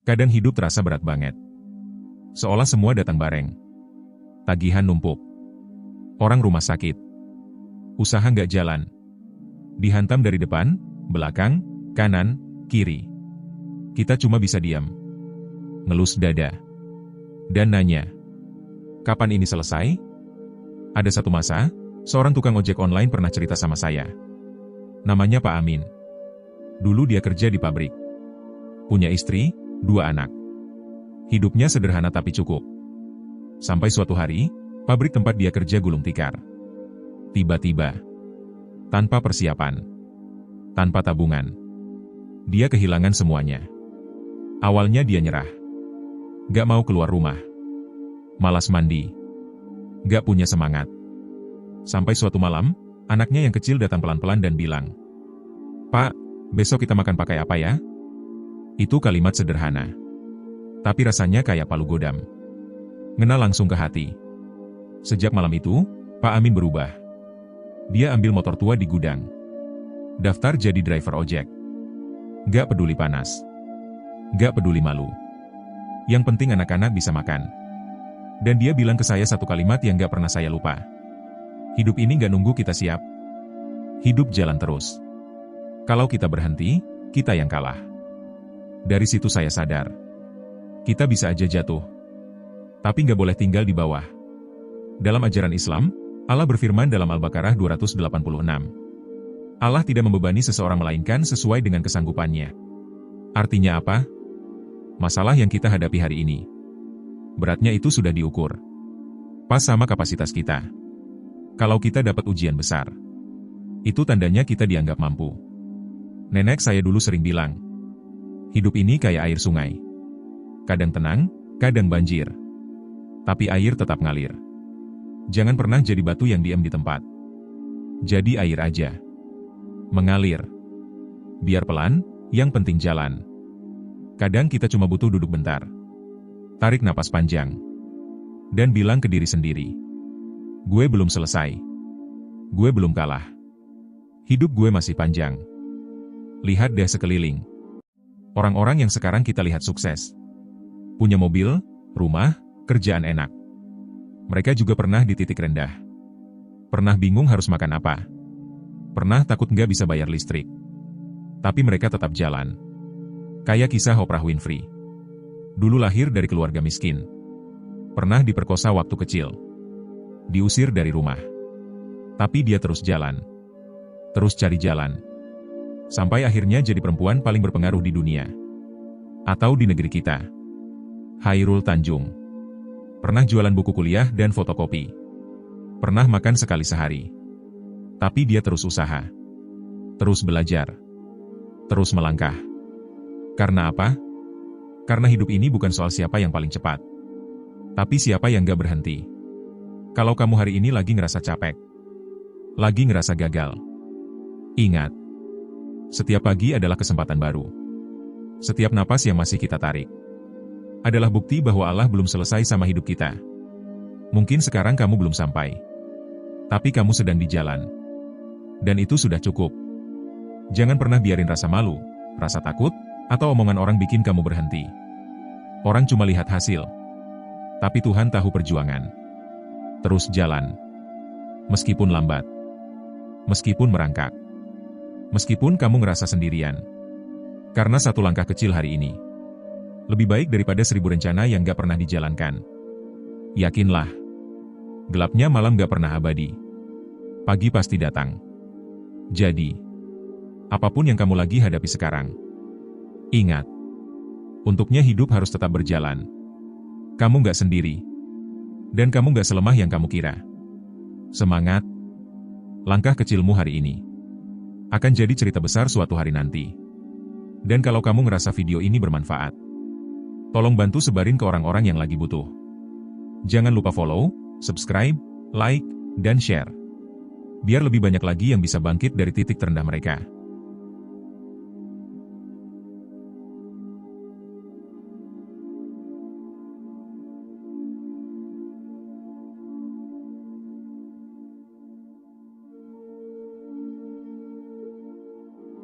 Kadang hidup terasa berat banget. Seolah semua datang bareng. Tagihan numpuk. Orang rumah sakit. Usaha nggak jalan. Dihantam dari depan, belakang, kanan, kiri. Kita cuma bisa diam. Ngelus dada. Dan nanya, kapan ini selesai? Ada satu masa, seorang tukang ojek online pernah cerita sama saya. Namanya Pak Amin. Dulu dia kerja di pabrik. Punya istri, 2 anak. Hidupnya sederhana tapi cukup. Sampai suatu hari, pabrik tempat dia kerja gulung tikar. Tiba-tiba, tanpa persiapan, tanpa tabungan, dia kehilangan semuanya. Awalnya dia nyerah. Gak mau keluar rumah. Malas mandi. Gak punya semangat. Sampai suatu malam, anaknya yang kecil datang pelan-pelan dan bilang, "Pak, besok kita makan pakai apa ya?" Itu kalimat sederhana. Tapi rasanya kayak palu godam. Ngena langsung ke hati. Sejak malam itu, Pak Amin berubah. Dia ambil motor tua di gudang. Daftar jadi driver ojek. Gak peduli panas. Gak peduli malu. Yang penting anak-anak bisa makan. Dan dia bilang ke saya satu kalimat yang gak pernah saya lupa. Hidup ini gak nunggu kita siap. Hidup jalan terus. Kalau kita berhenti, kita yang kalah. Dari situ saya sadar. Kita bisa aja jatuh. Tapi nggak boleh tinggal di bawah. Dalam ajaran Islam, Allah berfirman dalam Al-Baqarah 286. Allah tidak membebani seseorang melainkan sesuai dengan kesanggupannya. Artinya apa? Masalah yang kita hadapi hari ini. Beratnya itu sudah diukur. Pas sama kapasitas kita. Kalau kita dapat ujian besar, itu tandanya kita dianggap mampu. Nenek saya dulu sering bilang, hidup ini kayak air sungai. Kadang tenang, kadang banjir. Tapi air tetap ngalir. Jangan pernah jadi batu yang diam di tempat. Jadi air aja. Mengalir. Biar pelan, yang penting jalan. Kadang kita cuma butuh duduk bentar. Tarik napas panjang. Dan bilang ke diri sendiri, gue belum selesai. Gue belum kalah. Hidup gue masih panjang. Lihat deh sekeliling. Orang-orang yang sekarang kita lihat sukses. Punya mobil, rumah, kerjaan enak. Mereka juga pernah di titik rendah. Pernah bingung harus makan apa. Pernah takut nggak bisa bayar listrik. Tapi mereka tetap jalan. Kayak kisah Oprah Winfrey. Dulu lahir dari keluarga miskin. Pernah diperkosa waktu kecil. Diusir dari rumah. Tapi dia terus jalan. Terus cari jalan. Sampai akhirnya jadi perempuan paling berpengaruh di dunia. Atau di negeri kita. Hairul Tanjung. Pernah jualan buku kuliah dan fotokopi. Pernah makan sekali sehari. Tapi dia terus usaha. Terus belajar. Terus melangkah. Karena apa? Karena hidup ini bukan soal siapa yang paling cepat. Tapi siapa yang gak berhenti. Kalau kamu hari ini lagi ngerasa capek. Lagi ngerasa gagal. Ingat. Setiap pagi adalah kesempatan baru. Setiap napas yang masih kita tarik adalah bukti bahwa Allah belum selesai sama hidup kita. Mungkin sekarang kamu belum sampai. Tapi kamu sedang di jalan. Dan itu sudah cukup. Jangan pernah biarin rasa malu, rasa takut, atau omongan orang bikin kamu berhenti. Orang cuma lihat hasil. Tapi Tuhan tahu perjuangan. Terus jalan. Meskipun lambat. Meskipun merangkak. Meskipun kamu ngerasa sendirian. Karena satu langkah kecil hari ini lebih baik daripada 1000 rencana yang gak pernah dijalankan. Yakinlah. Gelapnya malam gak pernah abadi. Pagi pasti datang. Jadi, apapun yang kamu lagi hadapi sekarang, ingat. Untuknya hidup harus tetap berjalan. Kamu gak sendiri. Dan kamu gak selemah yang kamu kira. Semangat. Langkah kecilmu hari ini akan jadi cerita besar suatu hari nanti. Dan kalau kamu ngerasa video ini bermanfaat, tolong bantu sebarin ke orang-orang yang lagi butuh. Jangan lupa follow, subscribe, like, dan share. Biar lebih banyak lagi yang bisa bangkit dari titik terendah mereka.